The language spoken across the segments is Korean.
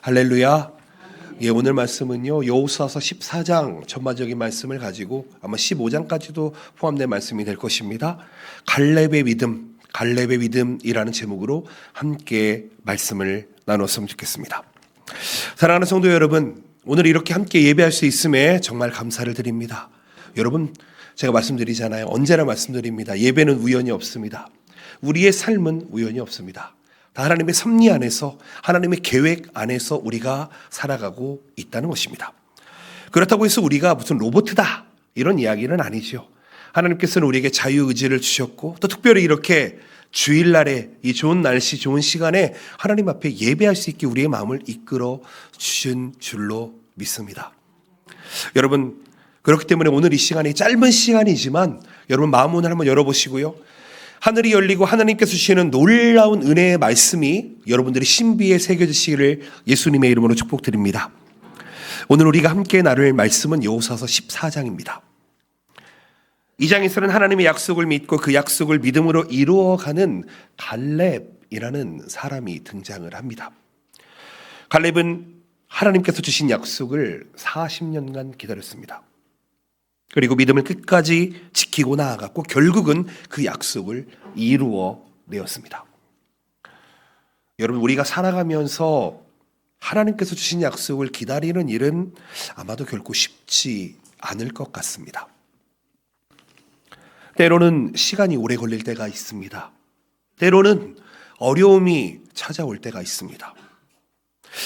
할렐루야. 예, 오늘 말씀은요, 여호수아서 14장 전반적인 말씀을 가지고 아마 15장까지도 포함된 말씀이 될 것입니다. 갈렙의 믿음이라는 제목으로 함께 말씀을 나눴으면 좋겠습니다. 사랑하는 성도 여러분, 오늘 이렇게 함께 예배할 수 있음에 정말 감사를 드립니다. 여러분, 제가 말씀드리잖아요. 언제나 말씀드립니다. 예배는 우연이 없습니다. 우리의 삶은 우연이 없습니다. 다 하나님의 섭리 안에서, 하나님의 계획 안에서 우리가 살아가고 있다는 것입니다. 그렇다고 해서 우리가 무슨 로봇이다 이런 이야기는 아니죠. 하나님께서는 우리에게 자유의지를 주셨고, 또 특별히 이렇게 주일날에 이 좋은 날씨, 좋은 시간에 하나님 앞에 예배할 수 있게 우리의 마음을 이끌어 주신 줄로 믿습니다. 여러분, 그렇기 때문에 오늘 이 시간이 짧은 시간이지만 여러분 마음 문을 한번 열어보시고요. 하늘이 열리고 하나님께서 주시는 놀라운 은혜의 말씀이 여러분들의 신비에 새겨지시기를 예수님의 이름으로 축복드립니다. 오늘 우리가 함께 나눌 말씀은 여호수아서 14장입니다. 이 장에서는 하나님의 약속을 믿고 그 약속을 믿음으로 이루어가는 갈렙이라는 사람이 등장을 합니다. 갈렙은 하나님께서 주신 약속을 40년간 기다렸습니다. 그리고 믿음을 끝까지 지키고 나아갔고 결국은 그 약속을 이루어내었습니다. 여러분, 우리가 살아가면서 하나님께서 주신 약속을 기다리는 일은 아마도 결코 쉽지 않을 것 같습니다. 때로는 시간이 오래 걸릴 때가 있습니다. 때로는 어려움이 찾아올 때가 있습니다.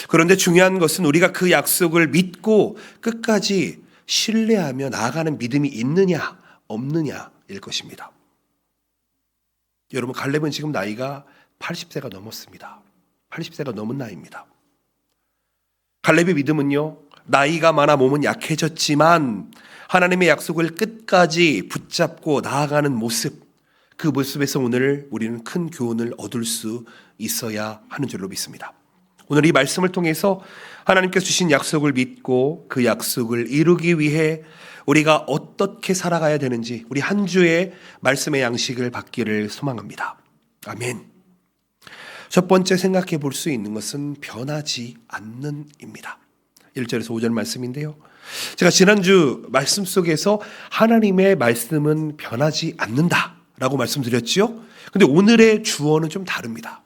그런데 중요한 것은 우리가 그 약속을 믿고 끝까지 신뢰하며 나아가는 믿음이 있느냐 없느냐일 것입니다. 여러분, 갈렙은 지금 나이가 80세가 넘었습니다. 80세가 넘은 나이입니다. 갈렙의 믿음은요, 나이가 많아 몸은 약해졌지만 하나님의 약속을 끝까지 붙잡고 나아가는 모습, 그 모습에서 오늘 우리는 큰 교훈을 얻을 수 있어야 하는 줄로 믿습니다. 오늘 이 말씀을 통해서 하나님께서 주신 약속을 믿고 그 약속을 이루기 위해 우리가 어떻게 살아가야 되는지 우리 한 주의 말씀의 양식을 받기를 소망합니다. 아멘. 첫 번째 생각해 볼 수 있는 것은 변하지 않는입니다. 1절에서 5절 말씀인데요. 제가 지난주 말씀 속에서 하나님의 말씀은 변하지 않는다라고 말씀드렸지요. 근데 오늘의 주어는 좀 다릅니다.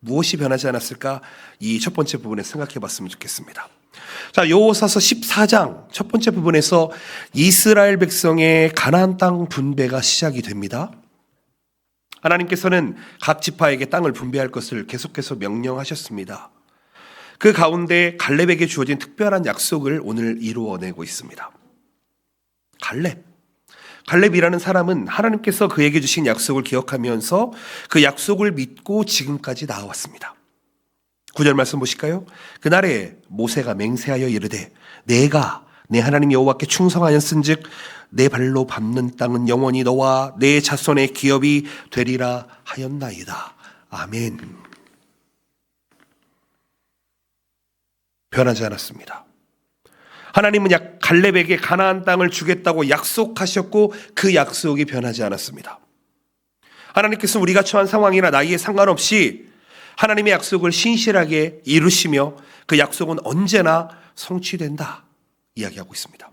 무엇이 변하지 않았을까? 이 첫 번째 부분에 생각해 봤으면 좋겠습니다. 자, 여호수아서 14장 첫 번째 부분에서 이스라엘 백성의 가나안 땅 분배가 시작이 됩니다. 하나님께서는 각 지파에게 땅을 분배할 것을 계속해서 명령하셨습니다. 그 가운데 갈렙에게 주어진 특별한 약속을 오늘 이루어내고 있습니다. 갈렙이라는 사람은 하나님께서 그에게 주신 약속을 기억하면서 그 약속을 믿고 지금까지 나아왔습니다. 9절 말씀 보실까요? 그날에 모세가 맹세하여 이르되 내가 내 하나님 여호와께 충성하였은즉 내 발로 밟는 땅은 영원히 너와 내 자손의 기업이 되리라 하였나이다. 아멘. 변하지 않았습니다. 하나님은 갈렙에게 가나안 땅을 주겠다고 약속하셨고 그 약속이 변하지 않았습니다. 하나님께서 우리가 처한 상황이나 나이에 상관없이 하나님의 약속을 신실하게 이루시며 그 약속은 언제나 성취된다 이야기하고 있습니다.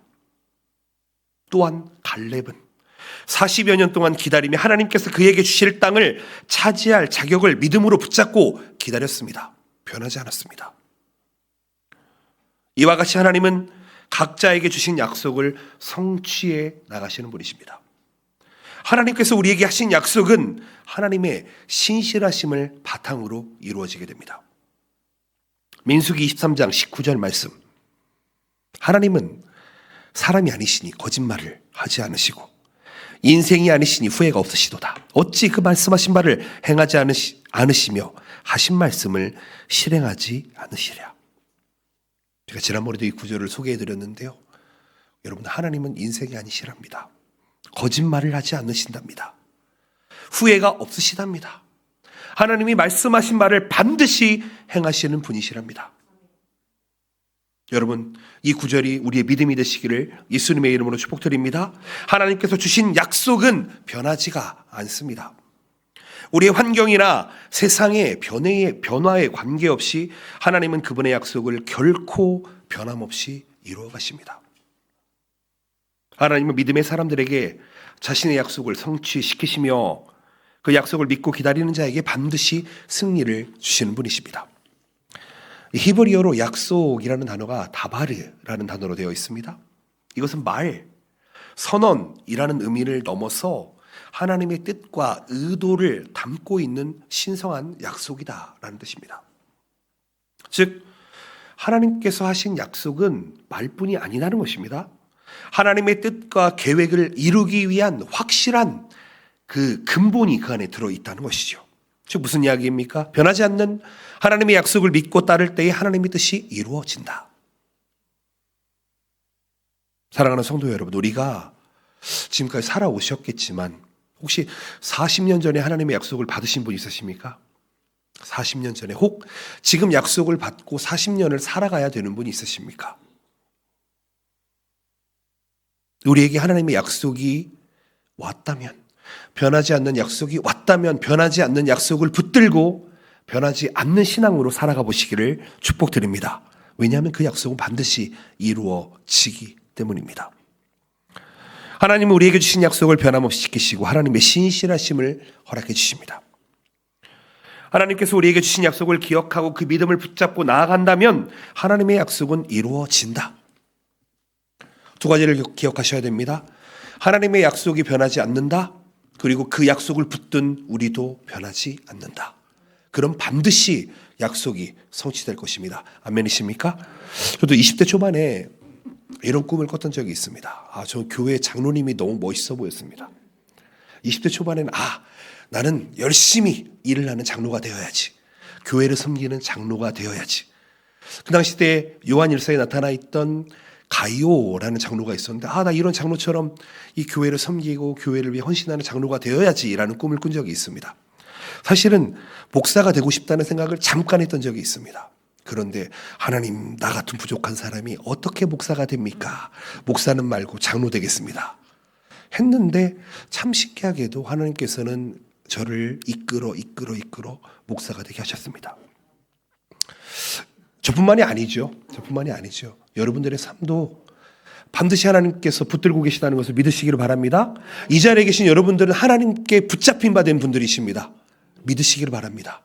또한 갈렙은 40여 년 동안 기다리며 하나님께서 그에게 주실 땅을 차지할 자격을 믿음으로 붙잡고 기다렸습니다. 변하지 않았습니다. 이와 같이 하나님은 각자에게 주신 약속을 성취해 나가시는 분이십니다. 하나님께서 우리에게 하신 약속은 하나님의 신실하심을 바탕으로 이루어지게 됩니다. 민수기 23장 19절 말씀. 하나님은 사람이 아니시니 거짓말을 하지 않으시고 인생이 아니시니 후회가 없으시도다. 어찌 그 말씀하신 바를 행하지 않으시며 하신 말씀을 실행하지 않으시랴. 제가 지난번에도 이 구절을 소개해드렸는데요. 여러분, 하나님은 인생이 아니시랍니다. 거짓말을 하지 않으신답니다. 후회가 없으시답니다. 하나님이 말씀하신 말을 반드시 행하시는 분이시랍니다. 여러분, 이 구절이 우리의 믿음이 되시기를 예수님의 이름으로 축복드립니다. 하나님께서 주신 약속은 변하지가 않습니다. 우리의 환경이나 세상의 변화에 관계없이 하나님은 그분의 약속을 결코 변함없이 이루어 가십니다. 하나님은 믿음의 사람들에게 자신의 약속을 성취시키시며 그 약속을 믿고 기다리는 자에게 반드시 승리를 주시는 분이십니다. 히브리어로 약속이라는 단어가 다바르라는 단어로 되어 있습니다. 이것은 말, 선언이라는 의미를 넘어서 하나님의 뜻과 의도를 담고 있는 신성한 약속이다라는 뜻입니다. 즉 하나님께서 하신 약속은 말뿐이 아니라는 것입니다. 하나님의 뜻과 계획을 이루기 위한 확실한 그 근본이 그 안에 들어있다는 것이죠. 즉 무슨 이야기입니까? 변하지 않는 하나님의 약속을 믿고 따를 때에 하나님의 뜻이 이루어진다. 사랑하는 성도 여러분, 우리가 지금까지 살아오셨겠지만 혹시 40년 전에 하나님의 약속을 받으신 분 있으십니까? 40년 전에 혹 지금 약속을 받고 40년을 살아가야 되는 분이 있으십니까? 우리에게 하나님의 약속이 왔다면, 변하지 않는 약속이 왔다면 변하지 않는 약속을 붙들고 변하지 않는 신앙으로 살아가 보시기를 축복드립니다. 왜냐하면 그 약속은 반드시 이루어지기 때문입니다. 하나님은 우리에게 주신 약속을 변함없이 지키시고 하나님의 신실하심을 허락해 주십니다. 하나님께서 우리에게 주신 약속을 기억하고 그 믿음을 붙잡고 나아간다면 하나님의 약속은 이루어진다. 두 가지를 기억하셔야 됩니다. 하나님의 약속이 변하지 않는다. 그리고 그 약속을 붙든 우리도 변하지 않는다. 그럼 반드시 약속이 성취될 것입니다. 아멘이십니까? 저도 20대 초반에 이런 꿈을 꿨던 적이 있습니다. 저 교회 장로님이 너무 멋있어 보였습니다. 20대 초반에는 나는 열심히 일을 하는 장로가 되어야지. 교회를 섬기는 장로가 되어야지. 그 당시 때 요한일서에 나타나 있던 가이오라는 장로가 있었는데 나 이런 장로처럼 이 교회를 섬기고 교회를 위해 헌신하는 장로가 되어야지라는 꿈을 꾼 적이 있습니다. 사실은 목사가 되고 싶다는 생각을 잠깐 했던 적이 있습니다. 그런데 하나님, 나 같은 부족한 사람이 어떻게 목사가 됩니까? 목사는 말고 장로 되겠습니다. 했는데 참 신기하게도 하나님께서는 저를 이끌어 목사가 되게 하셨습니다. 저뿐만이 아니죠. 여러분들의 삶도 반드시 하나님께서 붙들고 계시다는 것을 믿으시기를 바랍니다. 이 자리에 계신 여러분들은 하나님께 붙잡힌 바 된 분들이십니다. 믿으시기를 바랍니다.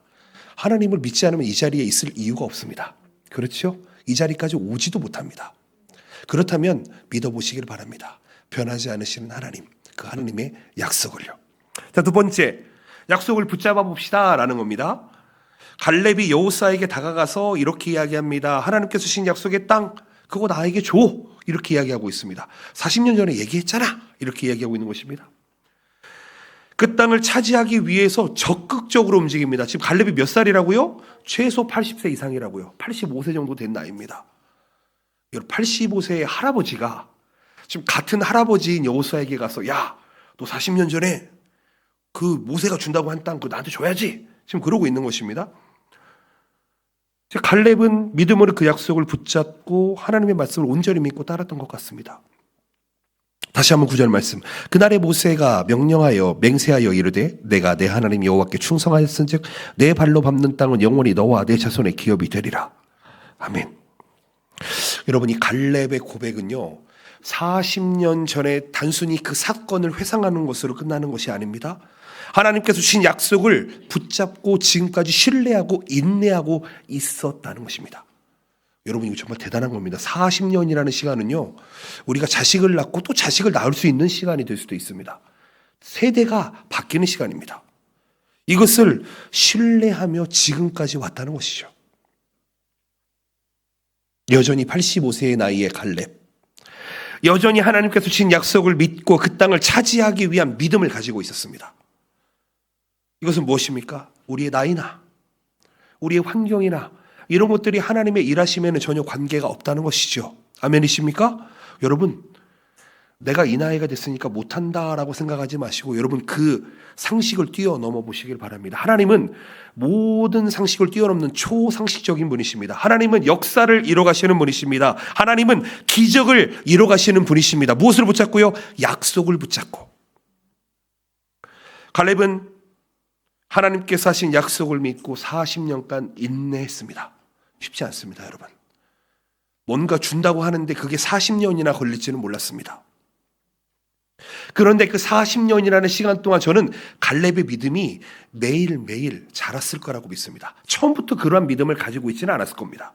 하나님을 믿지 않으면 이 자리에 있을 이유가 없습니다. 그렇죠? 이 자리까지 오지도 못합니다. 그렇다면 믿어보시기를 바랍니다. 변하지 않으시는 하나님, 그 하나님의 약속을요. 자, 두 번째, 약속을 붙잡아 봅시다라는 겁니다. 갈렙이 여호사에게 다가가서 이렇게 이야기합니다. 하나님께서 주신 약속의 땅, 그거 나에게 줘. 이렇게 이야기하고 있습니다. 40년 전에 얘기했잖아. 이렇게 이야기하고 있는 것입니다. 그 땅을 차지하기 위해서 적극적으로 움직입니다. 지금 갈렙이 몇 살이라고요? 최소 80세 이상이라고요. 85세 정도 된 나이입니다. 85세의 할아버지가 지금 같은 할아버지인 여호수아에게 가서 너 40년 전에 그 모세가 준다고 한 땅 그거 나한테 줘야지. 지금 그러고 있는 것입니다. 갈렙은 믿음으로 그 약속을 붙잡고 하나님의 말씀을 온전히 믿고 따랐던 것 같습니다. 다시 한번 9절 말씀. 그날에 모세가 명령하여 맹세하여 이르되 내가 내 하나님 여호와께 충성하였은즉 내 발로 밟는 땅은 영원히 너와 내 자손의 기업이 되리라. 아멘. 여러분, 이 갈렙의 고백은요 40년 전에 단순히 그 사건을 회상하는 것으로 끝나는 것이 아닙니다. 하나님께서 주신 약속을 붙잡고 지금까지 신뢰하고 인내하고 있었다는 것입니다. 여러분, 이거 정말 대단한 겁니다. 40년이라는 시간은요 우리가 자식을 낳고 또 자식을 낳을 수 있는 시간이 될 수도 있습니다. 세대가 바뀌는 시간입니다. 이것을 신뢰하며 지금까지 왔다는 것이죠. 여전히 85세의 나이의 갈렙, 여전히 하나님께서 주신 약속을 믿고 그 땅을 차지하기 위한 믿음을 가지고 있었습니다. 이것은 무엇입니까? 우리의 나이나 우리의 환경이나 이런 것들이 하나님의 일하심에는 전혀 관계가 없다는 것이죠. 아멘이십니까? 여러분, 내가 이 나이가 됐으니까 못한다라고 생각하지 마시고 여러분 그 상식을 뛰어넘어 보시길 바랍니다. 하나님은 모든 상식을 뛰어넘는 초상식적인 분이십니다. 하나님은 역사를 이뤄가시는 분이십니다. 하나님은 기적을 이뤄가시는 분이십니다. 무엇을 붙잡고요? 약속을 붙잡고. 갈렙은 하나님께서 하신 약속을 믿고 40년간 인내했습니다. 쉽지 않습니다, 여러분. 뭔가 준다고 하는데 그게 40년이나 걸릴지는 몰랐습니다. 그런데 그 40년이라는 시간 동안 저는 갈렙의 믿음이 매일매일 자랐을 거라고 믿습니다. 처음부터 그러한 믿음을 가지고 있지는 않았을 겁니다.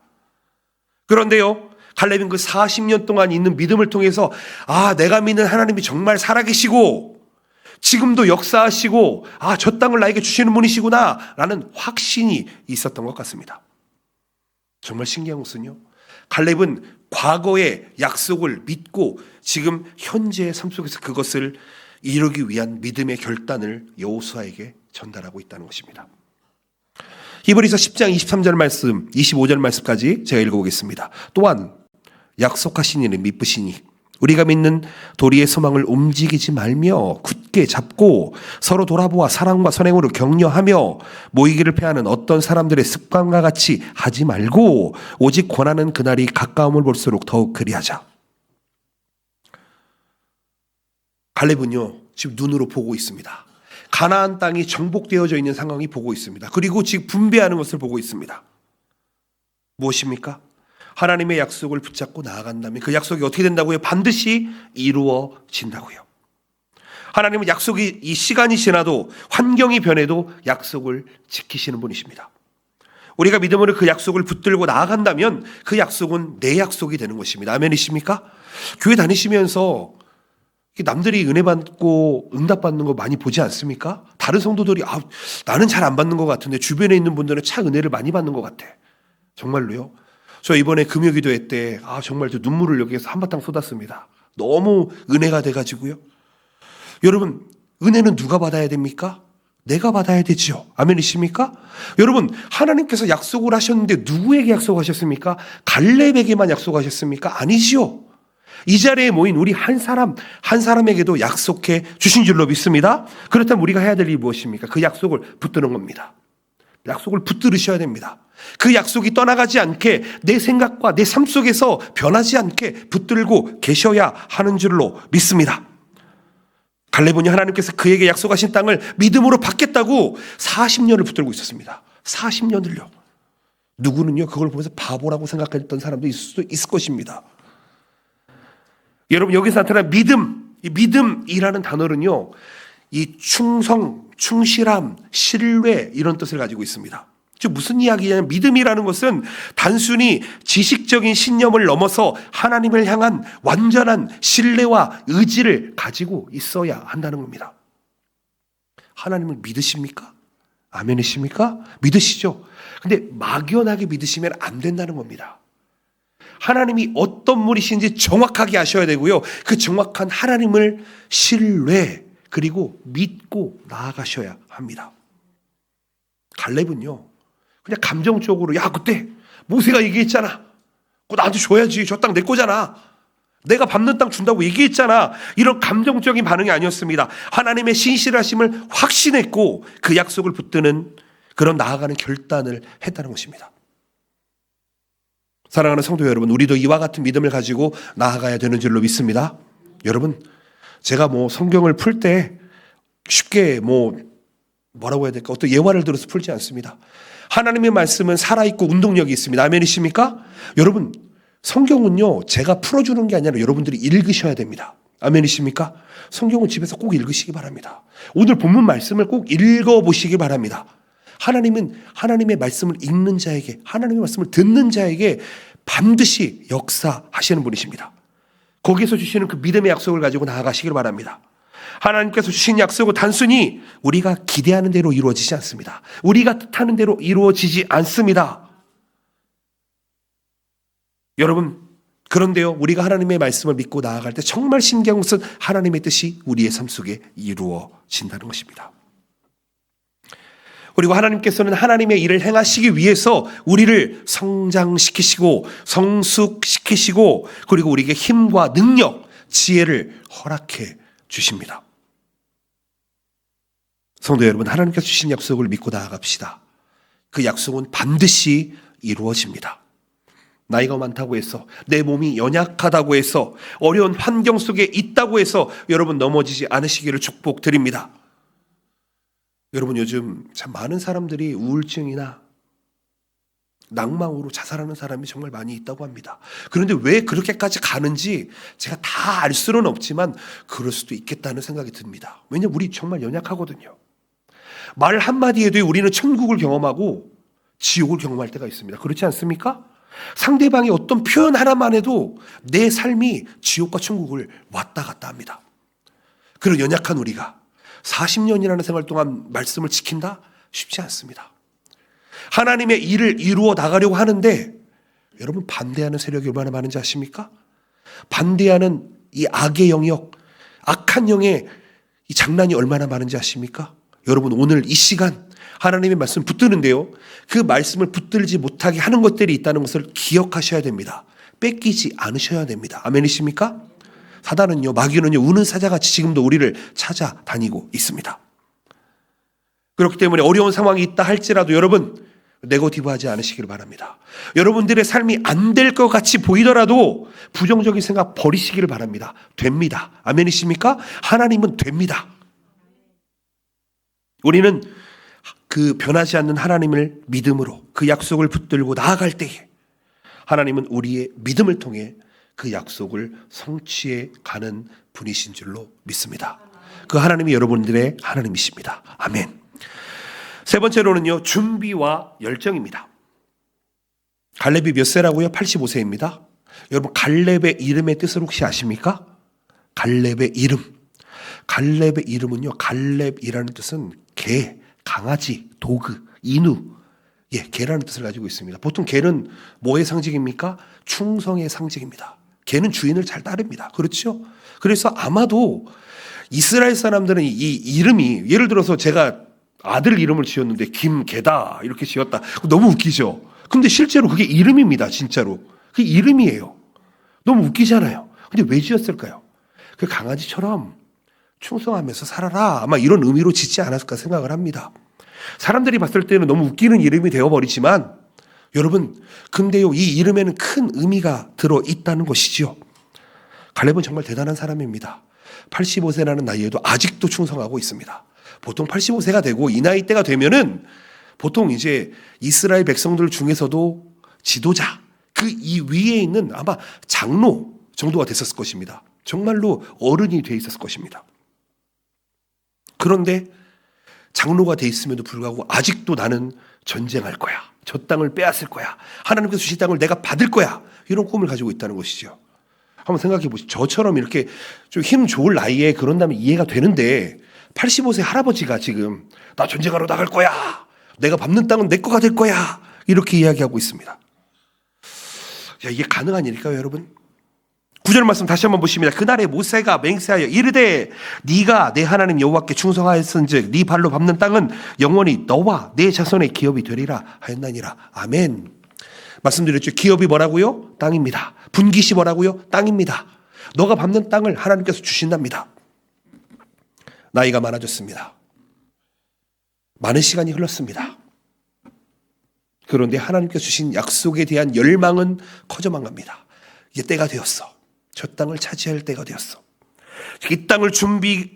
그런데요, 갈렙은 그 40년 동안 있는 믿음을 통해서 내가 믿는 하나님이 정말 살아계시고 지금도 역사하시고 저 땅을 나에게 주시는 분이시구나 라는 확신이 있었던 것 같습니다. 정말 신기한 것은요, 갈렙은 과거의 약속을 믿고 지금 현재의 삶 속에서 그것을 이루기 위한 믿음의 결단을 여호수아에게 전달하고 있다는 것입니다. 히브리서 10장 23절 말씀, 25절 말씀까지 제가 읽어보겠습니다. 또한 약속하신 이는 미쁘시니 우리가 믿는 도리의 소망을 움직이지 말며 굳게 잡고 서로 돌아보아 사랑과 선행으로 격려하며 모이기를 패하는 어떤 사람들의 습관과 같이 하지 말고 오직 권하는 그날이 가까움을 볼수록 더욱 그리하자. 갈렙은요, 지금 눈으로 보고 있습니다. 가나안 땅이 정복되어져 있는 상황이 보고 있습니다. 그리고 지금 분배하는 것을 보고 있습니다. 무엇입니까? 하나님의 약속을 붙잡고 나아간다면 그 약속이 어떻게 된다고요? 반드시 이루어진다고요. 하나님은 약속이 이 시간이 지나도 환경이 변해도 약속을 지키시는 분이십니다. 우리가 믿음으로 그 약속을 붙들고 나아간다면 그 약속은 내 약속이 되는 것입니다. 아멘이십니까? 교회 다니시면서 남들이 은혜 받고 응답받는 거 많이 보지 않습니까? 다른 성도들이 나는 잘 안 받는 것 같은데 주변에 있는 분들은 참 은혜를 많이 받는 것 같아. 정말로요. 저 이번에 금요기도회 때 정말 저 눈물을 여기에서 한바탕 쏟았습니다. 너무 은혜가 돼가지고요. 여러분, 은혜는 누가 받아야 됩니까? 내가 받아야 되지요. 아멘이십니까? 여러분, 하나님께서 약속을 하셨는데 누구에게 약속하셨습니까? 갈렙에게만 약속하셨습니까? 아니지요. 이 자리에 모인 우리 한 사람에게도 약속해 주신 줄로 믿습니다. 그렇다면 우리가 해야 될 일이 무엇입니까? 그 약속을 붙드는 겁니다. 약속을 붙들으셔야 됩니다. 그 약속이 떠나가지 않게 내 생각과 내 삶 속에서 변하지 않게 붙들고 계셔야 하는 줄로 믿습니다. 갈렙은 하나님께서 그에게 약속하신 땅을 믿음으로 받겠다고 40년을 붙들고 있었습니다. 40년을요. 누구는요, 그걸 보면서 바보라고 생각했던 사람도 있을 수도 있을 것입니다. 여러분, 여기서 나타난 믿음, 이 믿음이라는 단어는요, 이 충성, 충실함, 신뢰 이런 뜻을 가지고 있습니다. 즉 무슨 이야기냐면 믿음이라는 것은 단순히 지식적인 신념을 넘어서 하나님을 향한 완전한 신뢰와 의지를 가지고 있어야 한다는 겁니다. 하나님을 믿으십니까? 아멘이십니까? 믿으시죠? 근데 막연하게 믿으시면 안 된다는 겁니다. 하나님이 어떤 분이신지 정확하게 아셔야 되고요. 그 정확한 하나님을 신뢰 그리고 믿고 나아가셔야 합니다. 갈렙은요, 그냥 감정적으로 그때 모세가 얘기했잖아. 그거 나한테 줘야지. 저 땅 내 거잖아. 내가 밟는 땅 준다고 얘기했잖아. 이런 감정적인 반응이 아니었습니다. 하나님의 신실하심을 확신했고 그 약속을 붙드는 그런 나아가는 결단을 했다는 것입니다. 사랑하는 성도 여러분, 우리도 이와 같은 믿음을 가지고 나아가야 되는 줄로 믿습니다. 여러분, 제가 성경을 풀 때 쉽게 뭐라고 해야 될까? 어떤 예화를 들어서 풀지 않습니다. 하나님의 말씀은 살아있고 운동력이 있습니다. 아멘이십니까? 여러분, 성경은요, 제가 풀어주는 게 아니라 여러분들이 읽으셔야 됩니다. 아멘이십니까? 성경은 집에서 꼭 읽으시기 바랍니다. 오늘 본문 말씀을 꼭 읽어보시기 바랍니다. 하나님은 하나님의 말씀을 읽는 자에게, 하나님의 말씀을 듣는 자에게 반드시 역사하시는 분이십니다. 거기에서 주시는 그 믿음의 약속을 가지고 나아가시길 바랍니다. 하나님께서 주신 약속은 단순히 우리가 기대하는 대로 이루어지지 않습니다. 우리가 뜻하는 대로 이루어지지 않습니다. 여러분, 그런데요, 우리가 하나님의 말씀을 믿고 나아갈 때 정말 신기한 것은 하나님의 뜻이 우리의 삶 속에 이루어진다는 것입니다. 그리고 하나님께서는 하나님의 일을 행하시기 위해서 우리를 성장시키시고 성숙시키시고 그리고 우리에게 힘과 능력, 지혜를 허락해 주십니다. 성도 여러분, 하나님께서 주신 약속을 믿고 나아갑시다. 그 약속은 반드시 이루어집니다. 나이가 많다고 해서, 내 몸이 연약하다고 해서, 어려운 환경 속에 있다고 해서 여러분 넘어지지 않으시기를 축복드립니다. 여러분, 요즘 참 많은 사람들이 우울증이나 낭망으로 자살하는 사람이 정말 많이 있다고 합니다. 그런데 왜 그렇게까지 가는지 제가 다 알 수는 없지만 그럴 수도 있겠다는 생각이 듭니다. 왜냐하면 우리 정말 연약하거든요. 말 한마디에도 우리는 천국을 경험하고 지옥을 경험할 때가 있습니다. 그렇지 않습니까? 상대방의 어떤 표현 하나만 해도 내 삶이 지옥과 천국을 왔다 갔다 합니다. 그런 연약한 우리가 40년이라는 생활 동안 말씀을 지킨다? 쉽지 않습니다. 하나님의 일을 이루어 나가려고 하는데 여러분, 반대하는 세력이 얼마나 많은지 아십니까? 반대하는 이 악의 영역, 악한 영의 이 장난이 얼마나 많은지 아십니까? 여러분, 오늘 이 시간 하나님의 말씀 붙드는데요, 그 말씀을 붙들지 못하게 하는 것들이 있다는 것을 기억하셔야 됩니다. 뺏기지 않으셔야 됩니다. 아멘이십니까? 사단은요, 마귀는요, 우는 사자같이 지금도 우리를 찾아다니고 있습니다. 그렇기 때문에 어려운 상황이 있다 할지라도 여러분, 네거티브하지 않으시길 바랍니다. 여러분들의 삶이 안 될 것 같이 보이더라도 부정적인 생각 버리시기를 바랍니다. 됩니다. 아멘이십니까? 하나님은 됩니다. 우리는 그 변하지 않는 하나님을 믿음으로 그 약속을 붙들고 나아갈 때에 하나님은 우리의 믿음을 통해 그 약속을 성취해 가는 분이신 줄로 믿습니다. 그 하나님이 여러분들의 하나님이십니다. 아멘. 세 번째로는요, 준비와 열정입니다. 갈렙이 몇 세라고요? 85세입니다. 여러분, 갈렙의 이름의 뜻을 혹시 아십니까? 갈렙의 이름. 갈렙의 이름은요, 갈렙이라는 뜻은 개, 강아지, 도그, 인우, 개라는 뜻을 가지고 있습니다. 보통 개는 뭐의 상징입니까? 충성의 상징입니다. 개는 주인을 잘 따릅니다. 그렇죠? 그래서 아마도 이스라엘 사람들은 이 이름이, 예를 들어서 제가 아들 이름을 지었는데 김개다 이렇게 지었다. 너무 웃기죠? 근데 실제로 그게 이름입니다. 진짜로. 그게 이름이에요. 너무 웃기잖아요. 근데 왜 지었을까요? 그 강아지처럼 충성하면서 살아라, 아마 이런 의미로 짓지 않았을까 생각을 합니다. 사람들이 봤을 때는 너무 웃기는 이름이 되어버리지만 여러분, 근데요, 이 이름에는 큰 의미가 들어있다는 것이지요. 갈렙은 정말 대단한 사람입니다. 85세라는 나이에도 아직도 충성하고 있습니다. 보통 85세가 되고 이 나이대가 되면은 보통 이제 이스라엘 백성들 중에서도 지도자, 그 이 위에 있는 아마 장로 정도가 됐었을 것입니다. 정말로 어른이 돼 있었을 것입니다. 그런데 장로가 돼 있음에도 불구하고 아직도 나는 전쟁할 거야, 저 땅을 빼앗을 거야, 하나님께서 주신 땅을 내가 받을 거야, 이런 꿈을 가지고 있다는 것이죠. 한번 생각해 보시죠. 저처럼 이렇게 좀 힘 좋을 나이에 그런다면 이해가 되는데 85세 할아버지가 지금 나 전쟁하러 나갈 거야, 내가 밟는 땅은 내 거가 될 거야, 이렇게 이야기하고 있습니다. 야, 이게 가능한 일일까요, 여러분? 9절 말씀 다시 한번 보십니다. 그날에 모세가 맹세하여 이르되 네가 내 하나님 여호와께 충성하였은즉 네 발로 밟는 땅은 영원히 너와 내 자손의 기업이 되리라 하였나니라. 아멘. 말씀드렸죠. 기업이 뭐라고요? 땅입니다. 분깃이 뭐라고요? 땅입니다. 너가 밟는 땅을 하나님께서 주신답니다. 나이가 많아졌습니다. 많은 시간이 흘렀습니다. 그런데 하나님께서 주신 약속에 대한 열망은 커져만 갑니다. 이제 때가 되었어. 저 땅을 차지할 때가 되었어. 이 땅을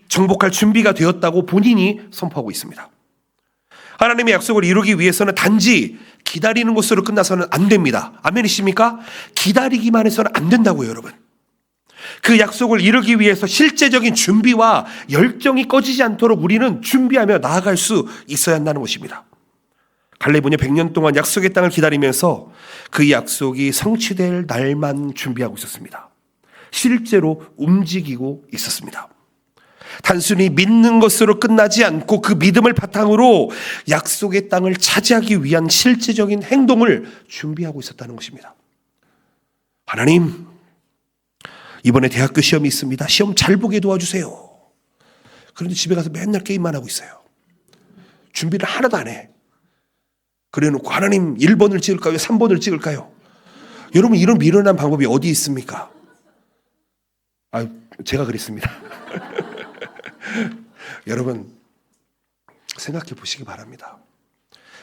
정복할 준비가 되었다고 본인이 선포하고 있습니다. 하나님의 약속을 이루기 위해서는 단지 기다리는 것으로 끝나서는 안 됩니다. 아멘이십니까? 기다리기만 해서는 안 된다고요, 여러분. 그 약속을 이루기 위해서 실제적인 준비와 열정이 꺼지지 않도록 우리는 준비하며 나아갈 수 있어야 한다는 것입니다. 갈렙은요, 100년 동안 약속의 땅을 기다리면서 그 약속이 성취될 날만 준비하고 있었습니다. 실제로 움직이고 있었습니다. 단순히 믿는 것으로 끝나지 않고 그 믿음을 바탕으로 약속의 땅을 차지하기 위한 실제적인 행동을 준비하고 있었다는 것입니다. 하나님, 이번에 대학교 시험이 있습니다. 시험 잘 보게 도와주세요. 그런데 집에 가서 맨날 게임만 하고 있어요. 준비를 하나도 안 해. 그래 놓고 하나님 1번을 찍을까요? 3번을 찍을까요? 여러분, 이런 미련한 방법이 어디 있습니까? 제가 그랬습니다. 여러분, 생각해 보시기 바랍니다.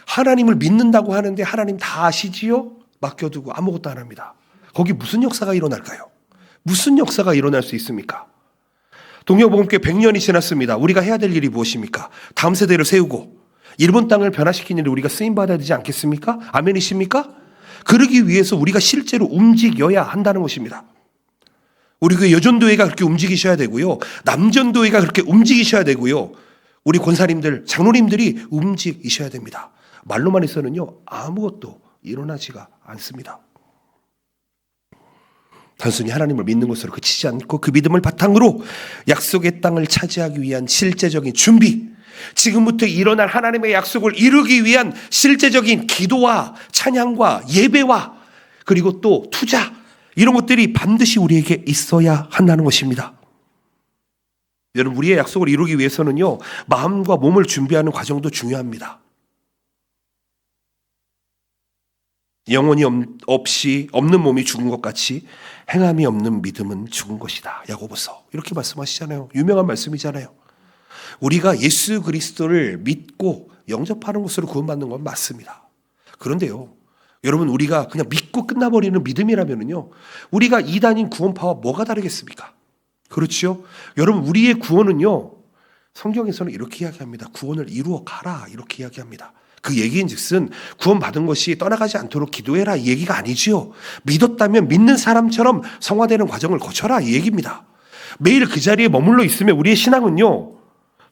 하나님을 믿는다고 하는데 하나님 다 아시지요? 맡겨두고 아무것도 안 합니다. 거기 무슨 역사가 일어날까요? 무슨 역사가 일어날 수 있습니까? 동료복음교회 100년이 지났습니다. 우리가 해야 될 일이 무엇입니까? 다음 세대를 세우고 일본 땅을 변화시키는 일에 우리가 쓰임받아야 되지 않겠습니까? 아멘이십니까? 그러기 위해서 우리가 실제로 움직여야 한다는 것입니다. 우리 그 여전도회가 그렇게 움직이셔야 되고요. 남전도회가 그렇게 움직이셔야 되고요. 우리 권사님들, 장로님들이 움직이셔야 됩니다. 말로만 해서는요, 아무것도 일어나지가 않습니다. 단순히 하나님을 믿는 것으로 그치지 않고 그 믿음을 바탕으로 약속의 땅을 차지하기 위한 실제적인 준비, 지금부터 일어날 하나님의 약속을 이루기 위한 실제적인 기도와 찬양과 예배와 그리고 또 투자, 이런 것들이 반드시 우리에게 있어야 한다는 것입니다. 여러분, 우리의 약속을 이루기 위해서는요, 마음과 몸을 준비하는 과정도 중요합니다. 영혼이 없이 없는 몸이 죽은 것 같이 행함이 없는 믿음은 죽은 것이다. 야고보서 이렇게 말씀하시잖아요. 유명한 말씀이잖아요. 우리가 예수 그리스도를 믿고 영접하는 것으로 구원받는 건 맞습니다. 그런데요, 여러분, 우리가 그냥 믿고 끝나버리는 믿음이라면요, 우리가 이단인 구원파와 뭐가 다르겠습니까? 그렇죠? 여러분, 우리의 구원은요, 성경에서는 이렇게 이야기합니다. 구원을 이루어 가라, 이렇게 이야기합니다. 그 얘기인즉슨 구원받은 것이 떠나가지 않도록 기도해라, 이 얘기가 아니지요. 믿었다면 믿는 사람처럼 성화되는 과정을 거쳐라, 이 얘기입니다. 매일 그 자리에 머물러 있으면 우리의 신앙은요,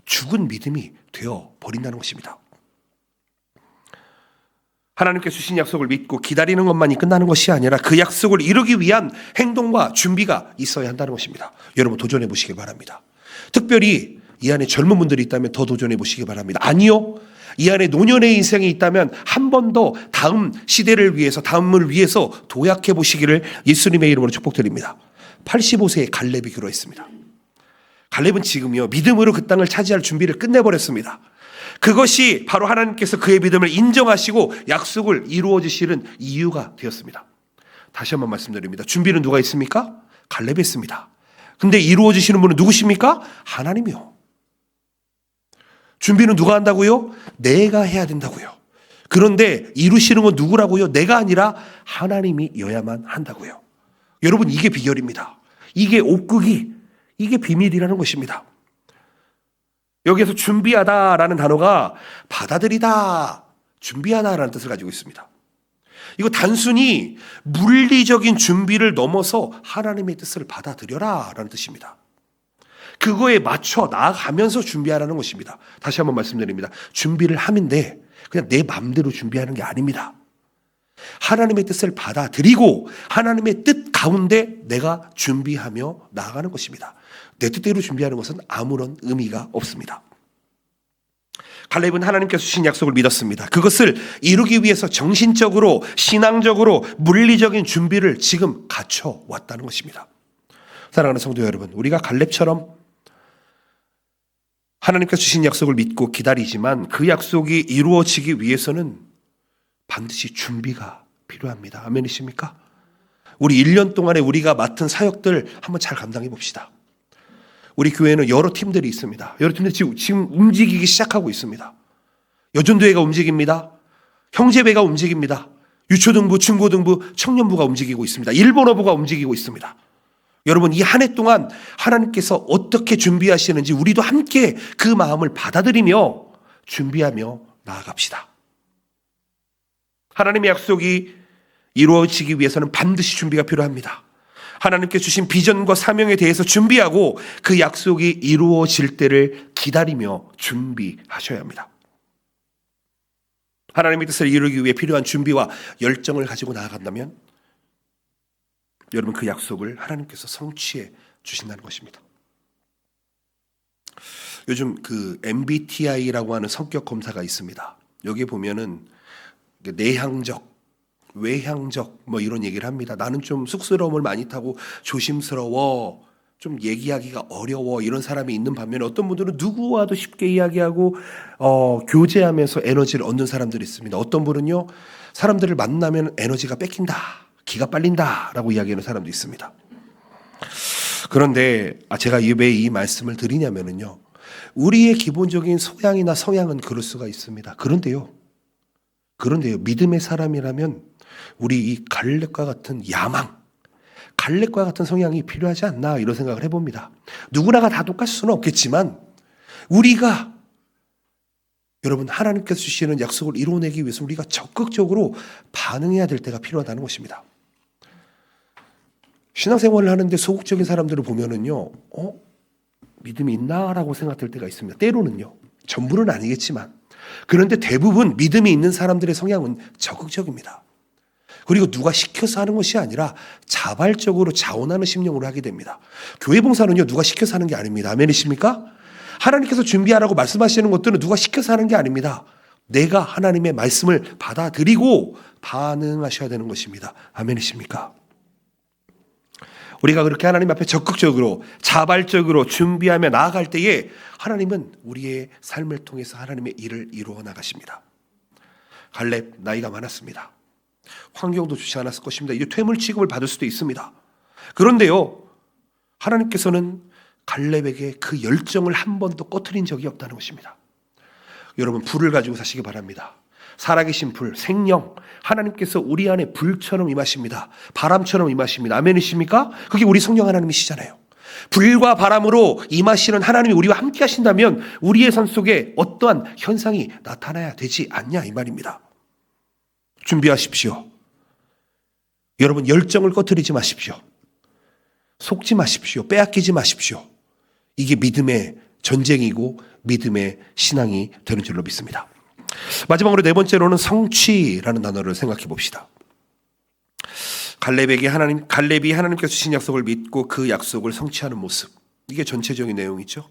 죽은 믿음이 되어 버린다는 것입니다. 하나님께 주신 약속을 믿고 기다리는 것만이 끝나는 것이 아니라 그 약속을 이루기 위한 행동과 준비가 있어야 한다는 것입니다. 여러분, 도전해 보시기 바랍니다. 특별히 이 안에 젊은 분들이 있다면 더 도전해 보시기 바랍니다. 아니요, 이 안에 노년의 인생이 있다면 한 번 더 다음 시대를 위해서, 다음을 위해서 도약해 보시기를 예수님의 이름으로 축복드립니다. 85세에 갈렙이 기도했습니다. 갈렙은 지금요, 믿음으로 그 땅을 차지할 준비를 끝내버렸습니다. 그것이 바로 하나님께서 그의 믿음을 인정하시고 약속을 이루어 주시는 이유가 되었습니다. 다시 한번 말씀드립니다. 준비는 누가 있습니까? 갈렙이 했습니다. 근데 이루어 주시는 분은 누구십니까? 하나님이요. 준비는 누가 한다고요? 내가 해야 된다고요. 그런데 이루시는 건 누구라고요? 내가 아니라 하나님이여야만 한다고요. 여러분, 이게 비결입니다. 이게 옥극이, 이게 비밀이라는 것입니다. 여기에서 준비하다라는 단어가 받아들이다, 준비하다라는 뜻을 가지고 있습니다. 이거 단순히 물리적인 준비를 넘어서 하나님의 뜻을 받아들여라라는 뜻입니다. 그거에 맞춰 나아가면서 준비하라는 것입니다. 다시 한번 말씀드립니다. 준비를 하는데 그냥 내 마음대로 준비하는 게 아닙니다. 하나님의 뜻을 받아들이고 하나님의 뜻 가운데 내가 준비하며 나아가는 것입니다. 내 뜻대로 준비하는 것은 아무런 의미가 없습니다. 갈렙은 하나님께서 주신 약속을 믿었습니다. 그것을 이루기 위해서 정신적으로, 신앙적으로, 물리적인 준비를 지금 갖춰왔다는 것입니다. 사랑하는 성도 여러분, 우리가 갈렙처럼 하나님께서 주신 약속을 믿고 기다리지만 그 약속이 이루어지기 위해서는 반드시 준비가 필요합니다. 아멘이십니까? 우리 1년 동안에 우리가 맡은 사역들 한번 잘 감당해 봅시다. 우리 교회는 여러 팀들이 있습니다. 여러 팀들이 지금 움직이기 시작하고 있습니다. 여전도회가 움직입니다. 형제배가 움직입니다. 유초등부, 중고등부, 청년부가 움직이고 있습니다. 일본어부가 움직이고 있습니다. 여러분, 이 한 해 동안 하나님께서 어떻게 준비하시는지 우리도 함께 그 마음을 받아들이며 준비하며 나아갑시다. 하나님의 약속이 이루어지기 위해서는 반드시 준비가 필요합니다. 하나님께 주신 비전과 사명에 대해서 준비하고 그 약속이 이루어질 때를 기다리며 준비하셔야 합니다. 하나님의 뜻을 이루기 위해 필요한 준비와 열정을 가지고 나아간다면 여러분, 그 약속을 하나님께서 성취해 주신다는 것입니다. 요즘 그 MBTI라고 하는 성격 검사가 있습니다. 여기에 보면은 내향적, 외향적 뭐 이런 얘기를 합니다. 나는 좀 쑥스러움을 많이 타고 조심스러워, 좀 얘기하기가 어려워, 이런 사람이 있는 반면에 어떤 분들은 누구와도 쉽게 이야기하고 교제하면서 에너지를 얻는 사람들이 있습니다. 어떤 분은요, 사람들을 만나면 에너지가 뺏긴다, 기가 빨린다라고 이야기하는 사람도 있습니다. 그런데 제가 왜 이 말씀을 드리냐면요, 우리의 기본적인 소양이나 성향은 그럴 수가 있습니다. 그런데요, 믿음의 사람이라면 우리 이 갈렙과 같은 야망, 갈렙과 같은 성향이 필요하지 않나 이런 생각을 해봅니다. 누구나가 다 똑같을 수는 없겠지만 우리가 여러분 하나님께서 주시는 약속을 이루어내기 위해서 우리가 적극적으로 반응해야 될 때가 필요하다는 것입니다. 신앙생활을 하는데 소극적인 사람들을 보면은요, 믿음이 있나라고 생각될 때가 있습니다. 때로는요, 전부는 아니겠지만 그런데 대부분 믿음이 있는 사람들의 성향은 적극적입니다. 그리고 누가 시켜서 하는 것이 아니라 자발적으로 자원하는 심령으로 하게 됩니다. 교회 봉사는요, 누가 시켜서 하는 게 아닙니다. 아멘이십니까? 하나님께서 준비하라고 말씀하시는 것들은 누가 시켜서 하는 게 아닙니다. 내가 하나님의 말씀을 받아들이고 반응하셔야 되는 것입니다. 아멘이십니까? 우리가 그렇게 하나님 앞에 적극적으로 자발적으로 준비하며 나아갈 때에 하나님은 우리의 삶을 통해서 하나님의 일을 이루어 나가십니다. 갈렙 나이가 많았습니다. 환경도 좋지 않았을 것입니다. 이제 퇴물 취급을 받을 수도 있습니다. 그런데요, 하나님께서는 갈렙에게 그 열정을 한 번도 꺼트린 적이 없다는 것입니다. 여러분, 불을 가지고 사시기 바랍니다. 살아계신 불, 생명, 하나님께서 우리 안에 불처럼 임하십니다. 바람처럼 임하십니다. 아멘이십니까? 그게 우리 성령 하나님이시잖아요. 불과 바람으로 임하시는 하나님이 우리와 함께 하신다면 우리의 삶 속에 어떠한 현상이 나타나야 되지 않냐 이 말입니다. 준비하십시오. 여러분, 열정을 꺼트리지 마십시오. 속지 마십시오. 빼앗기지 마십시오. 이게 믿음의 전쟁이고 믿음의 신앙이 되는 줄로 믿습니다. 마지막으로 네 번째로는 성취라는 단어를 생각해 봅시다. 갈렙이 하나님께서 주신 약속을 믿고 그 약속을 성취하는 모습. 이게 전체적인 내용이죠.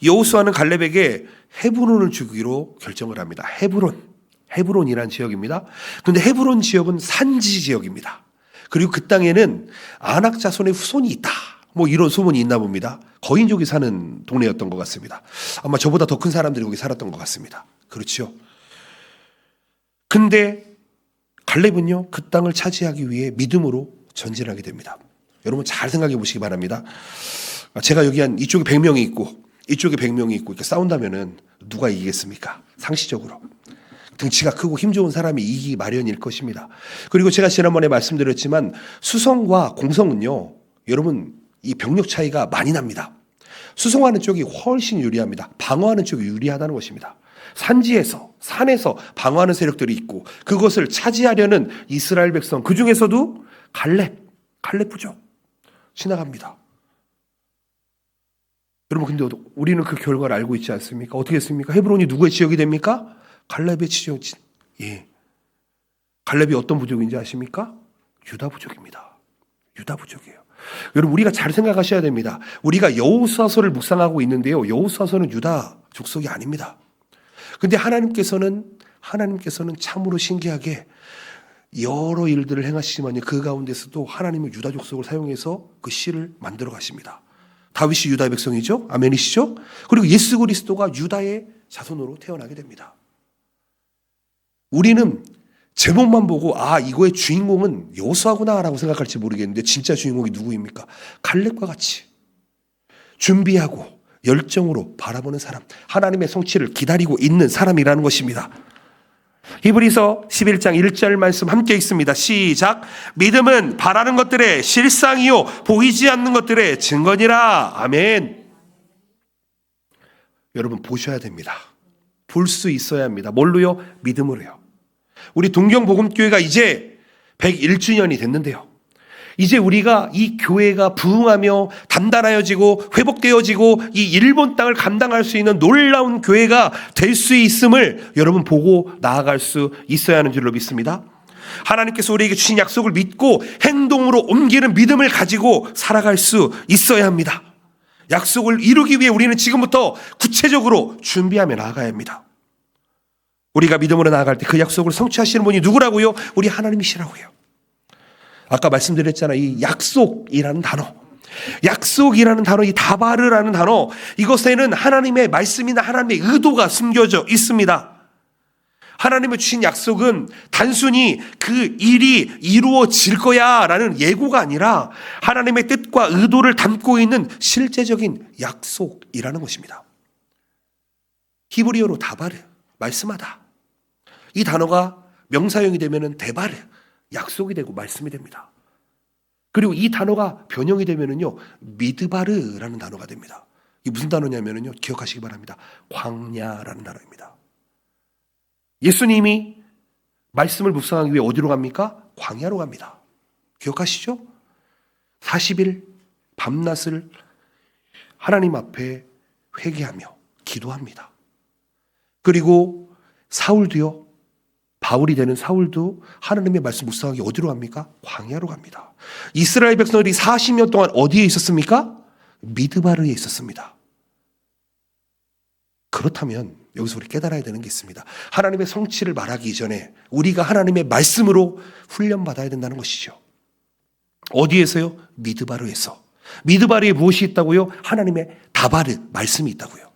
여호수아는 갈렙에게 헤브론을 주기로 결정을 합니다. 헤브론이라는 지역입니다. 그런데 헤브론 지역은 산지 지역입니다. 그리고 그 땅에는 아낙 자손의 후손이 있다. 뭐 이런 소문이 있나 봅니다. 거인족이 사는 동네였던 것 같습니다. 아마 저보다 더 큰 사람들이 거기 살았던 것 같습니다. 그렇죠. 근데 갈렙은요, 그 땅을 차지하기 위해 믿음으로 전진하게 됩니다. 여러분 잘 생각해 보시기 바랍니다. 제가 여기 한 이쪽에 100명이 있고 이쪽에 100명이 있고 이렇게 싸운다면은 누가 이기겠습니까? 상식적으로. 등치가 크고 힘 좋은 사람이 이기기 마련일 것입니다. 그리고 제가 지난번에 말씀드렸지만 수성과 공성은요, 여러분 이 병력 차이가 많이 납니다. 수성하는 쪽이 훨씬 유리합니다. 방어하는 쪽이 유리하다는 것입니다. 산에서 방어하는 세력들이 있고 그것을 차지하려는 이스라엘 백성, 그 중에서도 갈렙 부족 지나갑니다. 여러분, 근데 우리는 그 결과를 알고 있지 않습니까? 어떻게 했습니까? 헤브론이 누구의 지역이 됩니까? 갈렙의 지역. 예. 갈렙이 어떤 부족인지 아십니까? 유다 부족입니다. 유다 부족이에요. 여러분, 우리가 잘 생각하셔야 됩니다. 우리가 여호수아서를 묵상하고 있는데요, 여호수아서는 유다 족속이 아닙니다. 근데 하나님께서는 참으로 신기하게 여러 일들을 행하시지만요, 그 가운데서도 하나님은 유다 족속을 사용해서 그 시를 만들어 가십니다. 다윗이 유다의 백성이죠. 아멘이시죠? 그리고 예수 그리스도가 유다의 자손으로 태어나게 됩니다. 우리는 제목만 보고 이거의 주인공은 여호수아구나라고 생각할지 모르겠는데 진짜 주인공이 누구입니까? 갈렙과 같이 준비하고 열정으로 바라보는 사람, 하나님의 성취를 기다리고 있는 사람이라는 것입니다. 히브리서 11장 1절 말씀 함께 읽습니다. 시작. 믿음은 바라는 것들의 실상이요 보이지 않는 것들의 증거니라. 아멘. 여러분, 보셔야 됩니다. 볼 수 있어야 합니다. 뭘로요? 믿음으로요. 우리 동경복음교회가 이제 101주년이 됐는데요, 이제 우리가 이 교회가 부흥하며 단단하여지고 회복되어지고 이 일본 땅을 감당할 수 있는 놀라운 교회가 될 수 있음을 여러분 보고 나아갈 수 있어야 하는 줄로 믿습니다. 하나님께서 우리에게 주신 약속을 믿고 행동으로 옮기는 믿음을 가지고 살아갈 수 있어야 합니다. 약속을 이루기 위해 우리는 지금부터 구체적으로 준비하며 나아가야 합니다. 우리가 믿음으로 나아갈 때 그 약속을 성취하시는 분이 누구라고요? 우리 하나님이시라고요. 아까 말씀드렸잖아요. 이 약속이라는 단어, 이 다바르라는 단어, 이것에는 하나님의 말씀이나 하나님의 의도가 숨겨져 있습니다. 하나님의 주신 약속은 단순히 그 일이 이루어질 거야 라는 예고가 아니라 하나님의 뜻과 의도를 담고 있는 실제적인 약속이라는 것입니다. 히브리어로 다바르, 말씀하다. 이 단어가 명사형이 되면은 데바르, 약속이 되고 말씀이 됩니다. 그리고 이 단어가 변형이 되면은요, 미드바르라는 단어가 됩니다. 이게 무슨 단어냐면은요, 기억하시기 바랍니다. 광야라는 단어입니다. 예수님이 말씀을 묵상하기 위해 어디로 갑니까? 광야로 갑니다. 기억하시죠? 40일 밤낮을 하나님 앞에 회개하며 기도합니다. 그리고 사울도요, 바울이 되는 사울도 하나님의 말씀 묵상하기 어디로 갑니까? 광야로 갑니다. 이스라엘 백성들이 40년 동안 어디에 있었습니까? 미드바르에 있었습니다. 그렇다면 여기서 우리 깨달아야 되는 게 있습니다. 하나님의 성취를 말하기 이전에 우리가 하나님의 말씀으로 훈련받아야 된다는 것이죠. 어디에서요? 미드바르에서. 미드바르에 무엇이 있다고요? 하나님의 다바르, 말씀이 있다고요.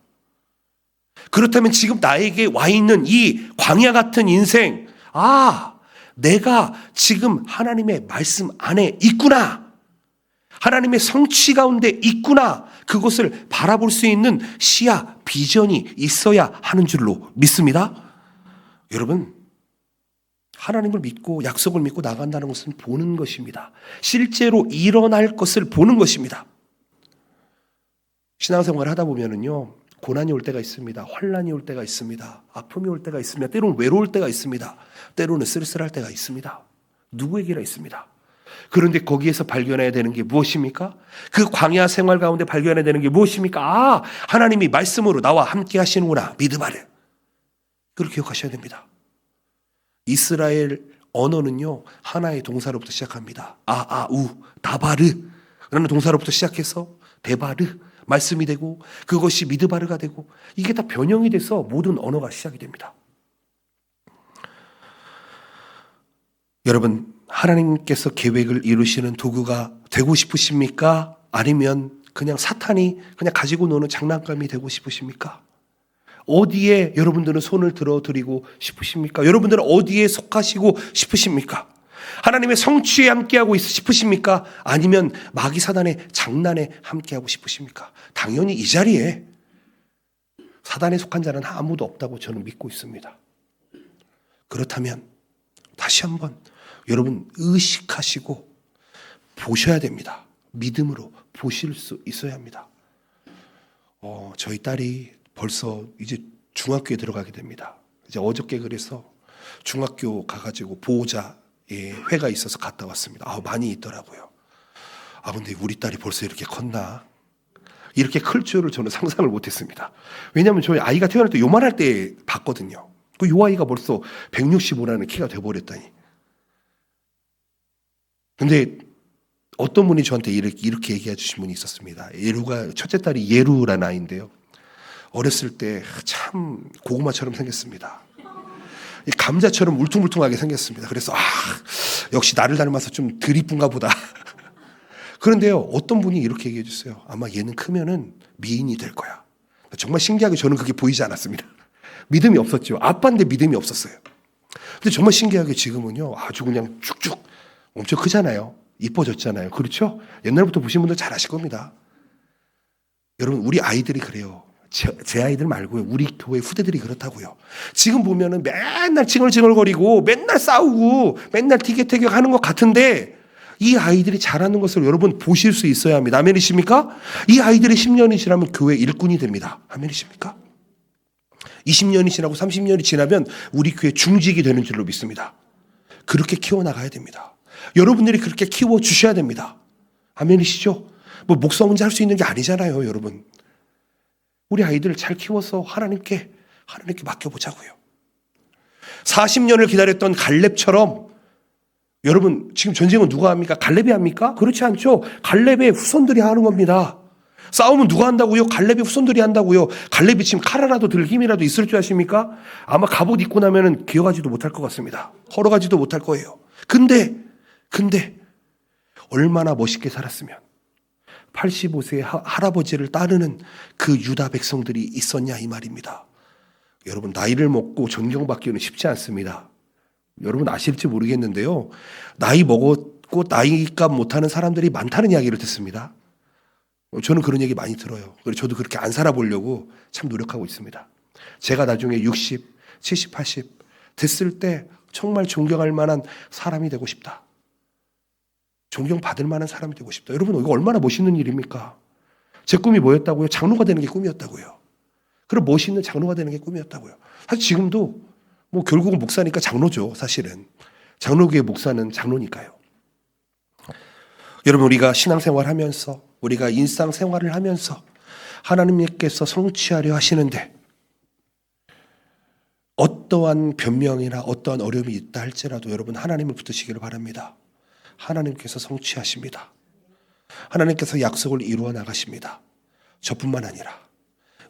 그렇다면 지금 나에게 와 있는 이 광야 같은 인생, 내가 지금 하나님의 말씀 안에 있구나. 하나님의 성취 가운데 있구나. 그것을 바라볼 수 있는 시야, 비전이 있어야 하는 줄로 믿습니다. 여러분, 하나님을 믿고 약속을 믿고 나간다는 것은 보는 것입니다. 실제로 일어날 것을 보는 것입니다. 신앙생활을 하다 보면은요, 고난이 올 때가 있습니다. 환난이 올 때가 있습니다. 아픔이 올 때가 있습니다. 때로는 외로울 때가 있습니다. 때로는 쓸쓸할 때가 있습니다. 누구에게나 있습니다. 그런데 거기에서 발견해야 되는 게 무엇입니까? 그 광야 생활 가운데 발견해야 되는 게 무엇입니까? 하나님이 말씀으로 나와 함께 하시는구나. 미드바르. 그걸 기억하셔야 됩니다. 이스라엘 언어는요, 하나의 동사로부터 시작합니다. 다바르 라는 동사로부터 시작해서 데바르, 말씀이 되고 그것이 미드바르가 되고 이게 다 변형이 돼서 모든 언어가 시작이 됩니다. 여러분, 하나님께서 계획을 이루시는 도구가 되고 싶으십니까? 아니면 그냥 사탄이 그냥 가지고 노는 장난감이 되고 싶으십니까? 어디에 여러분들은 손을 들어드리고 싶으십니까? 여러분들은 어디에 속하시고 싶으십니까? 하나님의 성취에 함께하고 싶으십니까? 아니면 마귀 사단의 장난에 함께하고 싶으십니까? 당연히 이 자리에 사단에 속한 자는 아무도 없다고 저는 믿고 있습니다. 그렇다면 다시 한번 여러분 의식하시고 보셔야 됩니다. 믿음으로 보실 수 있어야 합니다. 저희 딸이 벌써 이제 중학교에 들어가게 됩니다. 이제 어저께 그래서 중학교 가가지고 보호자 회가 있어서 갔다 왔습니다. 많이 있더라고요. 근데 우리 딸이 벌써 이렇게 컸나? 이렇게 클 줄을 저는 상상을 못했습니다. 왜냐하면 저희 아이가 태어날 때 요만할 때 봤거든요. 요 아이가 벌써 165라는 키가 돼버렸다니. 근데 어떤 분이 저한테 이렇게 얘기해 주신 분이 있었습니다. 첫째 딸이 예루라는 아이인데요. 어렸을 때 참 고구마처럼 생겼습니다. 감자처럼 울퉁불퉁하게 생겼습니다. 그래서 역시 나를 닮아서 좀 덜 이쁜가 보다. 그런데요, 어떤 분이 이렇게 얘기해 주세요. 아마 얘는 크면은 미인이 될 거야. 정말 신기하게 저는 그게 보이지 않았습니다. 믿음이 없었죠. 아빠인데 믿음이 없었어요. 근데 정말 신기하게 지금은요, 아주 그냥 쭉쭉 엄청 크잖아요. 이뻐졌잖아요. 그렇죠? 옛날부터 보신 분들 잘 아실 겁니다. 여러분, 우리 아이들이 그래요. 제 아이들 말고요. 우리 교회 후대들이 그렇다고요. 지금 보면은 맨날 칭얼칭얼거리고 맨날 싸우고 맨날 티격태격 하는 것 같은데 이 아이들이 잘하는 것을 여러분 보실 수 있어야 합니다. 아멘이십니까? 이 아이들이 10년이 지나면 교회 일꾼이 됩니다. 아멘이십니까? 20년이 지나고 30년이 지나면 우리 교회 중직이 되는 줄로 믿습니다. 그렇게 키워나가야 됩니다. 여러분들이 그렇게 키워주셔야 됩니다. 아멘이시죠? 목사 혼자 할 수 있는 게 아니잖아요, 여러분. 우리 아이들을 잘 키워서 하나님께 맡겨보자고요. 40년을 기다렸던 갈렙처럼 여러분, 지금 전쟁은 누가 합니까? 갈렙이 합니까? 그렇지 않죠. 갈렙의 후손들이 하는 겁니다. 싸움은 누가 한다고요? 갈렙의 후손들이 한다고요. 갈렙이 지금 칼 하나도 들 힘이라도 있을 줄 아십니까? 아마 갑옷 입고 나면은 기어가지도 못할 것 같습니다. 걸어가지도 못할 거예요. 근데 얼마나 멋있게 살았으면 85세의 할아버지를 따르는 그 유다 백성들이 있었냐 이 말입니다. 여러분, 나이를 먹고 존경받기는 쉽지 않습니다. 여러분 아실지 모르겠는데요. 나이 먹었고 나이값 못하는 사람들이 많다는 이야기를 듣습니다. 저는 그런 얘기 많이 들어요. 그래서 저도 그렇게 안 살아보려고 참 노력하고 있습니다. 제가 나중에 60, 70, 80 됐을 때 정말 존경할 만한 사람이 되고 싶다. 존경받을 만한 사람이 되고 싶다. 여러분, 이거 얼마나 멋있는 일입니까? 제 꿈이 뭐였다고요? 장로가 되는 게 꿈이었다고요. 그럼 멋있는 장로가 되는 게 꿈이었다고요. 사실 지금도 뭐 결국은 목사니까 장로죠. 사실은 장로교의 목사는 장로니까요. 여러분, 우리가 신앙생활 하면서, 우리가 일상생활을 하면서 하나님께서 성취하려 하시는데 어떠한 변명이나 어떠한 어려움이 있다 할지라도 여러분, 하나님을 붙드시기를 바랍니다. 하나님께서 성취하십니다. 하나님께서 약속을 이루어 나가십니다. 저뿐만 아니라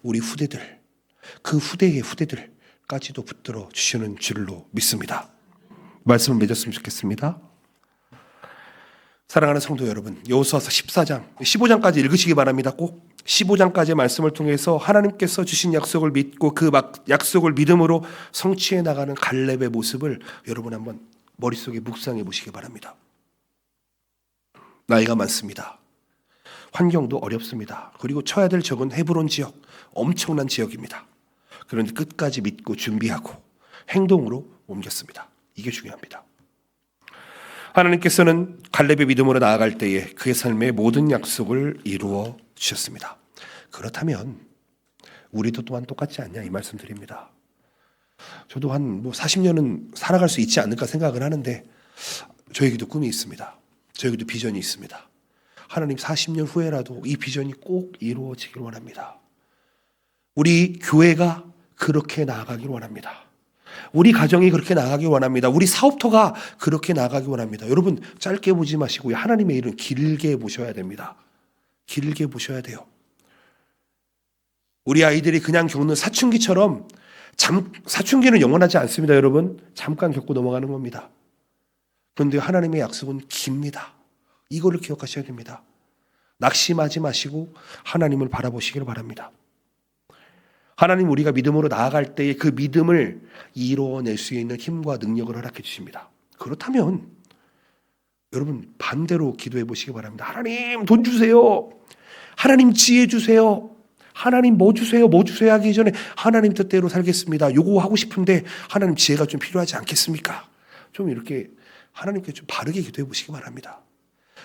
우리 후대들, 그 후대의 후대들까지도 붙들어 주시는 줄로 믿습니다. 말씀을 맺었으면 좋겠습니다. 사랑하는 성도 여러분, 여호수아서 14장, 15장까지 읽으시기 바랍니다. 꼭 15장까지의 말씀을 통해서 하나님께서 주신 약속을 믿고 그 약속을 믿음으로 성취해 나가는 갈렙의 모습을 여러분 한번 머릿속에 묵상해 보시기 바랍니다. 나이가 많습니다. 환경도 어렵습니다. 그리고 쳐야 될 적은 헤브론 지역, 엄청난 지역입니다. 그런데 끝까지 믿고 준비하고 행동으로 옮겼습니다. 이게 중요합니다. 하나님께서는 갈렙의 믿음으로 나아갈 때에 그의 삶의 모든 약속을 이루어 주셨습니다. 그렇다면 우리도 또한 똑같지 않냐, 이 말씀 드립니다. 저도 한 40년은 살아갈 수 있지 않을까 생각을 하는데 저에게도 꿈이 있습니다. 저에게도 비전이 있습니다. 하나님, 40년 후에라도 이 비전이 꼭 이루어지길 원합니다. 우리 교회가 그렇게 나아가길 원합니다. 우리 가정이 그렇게 나아가길 원합니다. 우리 사업터가 그렇게 나아가길 원합니다. 여러분, 짧게 보지 마시고요. 하나님의 일은 길게 보셔야 됩니다. 길게 보셔야 돼요. 우리 아이들이 그냥 겪는 사춘기처럼 사춘기는 영원하지 않습니다. 여러분, 잠깐 겪고 넘어가는 겁니다. 그런데 하나님의 약속은 깁니다. 이거를 기억하셔야 됩니다. 낙심하지 마시고 하나님을 바라보시길 바랍니다. 하나님, 우리가 믿음으로 나아갈 때에 그 믿음을 이루어낼 수 있는 힘과 능력을 허락해 주십니다. 그렇다면 여러분, 반대로 기도해 보시기 바랍니다. 하나님, 돈 주세요. 하나님, 지혜 주세요. 하나님, 뭐 주세요, 뭐 주세요 하기 전에 하나님 뜻대로 살겠습니다. 요거 하고 싶은데 하나님, 지혜가 좀 필요하지 않겠습니까? 좀 이렇게 하나님께 좀 바르게 기도해 보시기 바랍니다.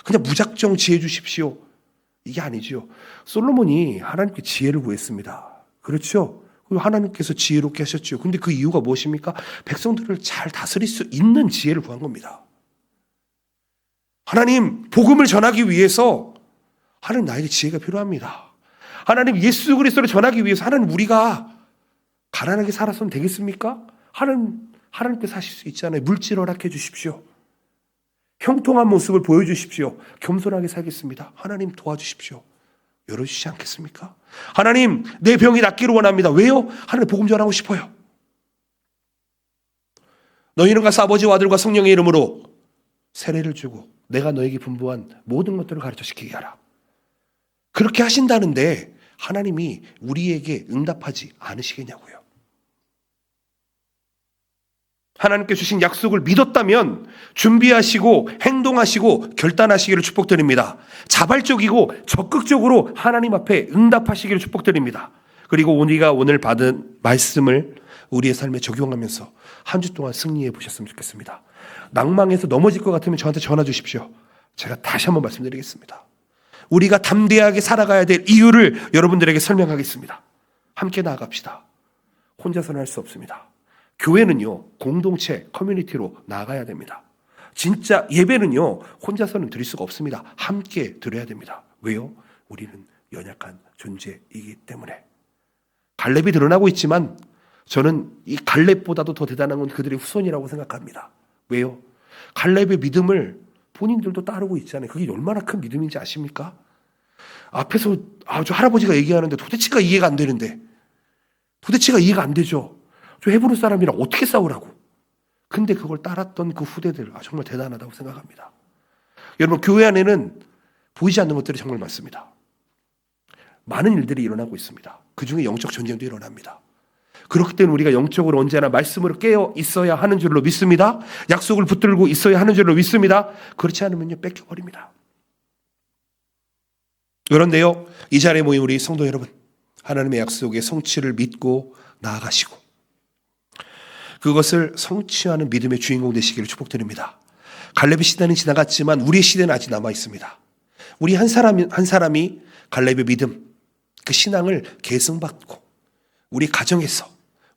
그냥 무작정 지혜 주십시오, 이게 아니죠. 솔로몬이 하나님께 지혜를 구했습니다. 그렇죠? 그리고 하나님께서 지혜롭게 하셨죠. 근데 그 이유가 무엇입니까? 백성들을 잘 다스릴 수 있는 지혜를 구한 겁니다. 하나님, 복음을 전하기 위해서 하나님, 나에게 지혜가 필요합니다. 하나님, 예수 그리스도를 전하기 위해서 하나님, 우리가 가난하게 살아서는 되겠습니까? 하나님께서 하실 수 있잖아요. 물질 허락해 주십시오. 형통한 모습을 보여주십시오. 겸손하게 살겠습니다. 하나님, 도와주십시오. 열어주시지 않겠습니까? 하나님, 내 병이 낫기를 원합니다. 왜요? 하나님, 복음 전하고 싶어요. 너희는 가서 아버지와 아들과 성령의 이름으로 세례를 주고 내가 너에게 분부한 모든 것들을 가르쳐 시키게 하라. 그렇게 하신다는데 하나님이 우리에게 응답하지 않으시겠냐고요. 하나님께 주신 약속을 믿었다면 준비하시고 행동하시고 결단하시기를 축복드립니다. 자발적이고 적극적으로 하나님 앞에 응답하시기를 축복드립니다. 그리고 우리가 오늘 받은 말씀을 우리의 삶에 적용하면서 한 주 동안 승리해 보셨으면 좋겠습니다. 낭망해서 넘어질 것 같으면 저한테 전화 주십시오. 제가 다시 한번 말씀드리겠습니다. 우리가 담대하게 살아가야 될 이유를 여러분들에게 설명하겠습니다. 함께 나아갑시다. 혼자서는 할 수 없습니다. 교회는요, 공동체, 커뮤니티로 나가야 됩니다. 진짜 예배는요, 혼자서는 드릴 수가 없습니다. 함께 드려야 됩니다. 왜요? 우리는 연약한 존재이기 때문에. 갈렙이 드러나고 있지만 저는 이 갈렙보다도 더 대단한 건 그들의 후손이라고 생각합니다. 왜요? 갈렙의 믿음을 본인들도 따르고 있잖아요. 그게 얼마나 큰 믿음인지 아십니까? 앞에서 저 할아버지가 얘기하는데 도대체가 이해가 안 되는데, 도대체가 이해가 안 되죠. 저 헤브론 사람이랑 어떻게 싸우라고. 근데 그걸 따랐던 그 후대들, 정말 대단하다고 생각합니다. 여러분, 교회 안에는 보이지 않는 것들이 정말 많습니다. 많은 일들이 일어나고 있습니다. 그중에 영적 전쟁도 일어납니다. 그렇기 때문에 우리가 영적으로 언제나 말씀으로 깨어 있어야 하는 줄로 믿습니다. 약속을 붙들고 있어야 하는 줄로 믿습니다. 그렇지 않으면요, 뺏겨버립니다. 그런데요, 이 자리에 모인 우리 성도 여러분, 하나님의 약속의 성취를 믿고 나아가시고 그것을 성취하는 믿음의 주인공 되시기를 축복드립니다. 갈렙의 시대는 지나갔지만 우리의 시대는 아직 남아 있습니다. 우리 한 사람이 갈렙의 믿음, 그 신앙을 계승받고 우리 가정에서,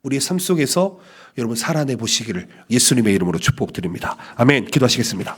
우리의 삶 속에서 여러분 살아내 보시기를 예수님의 이름으로 축복드립니다. 아멘. 기도하시겠습니다.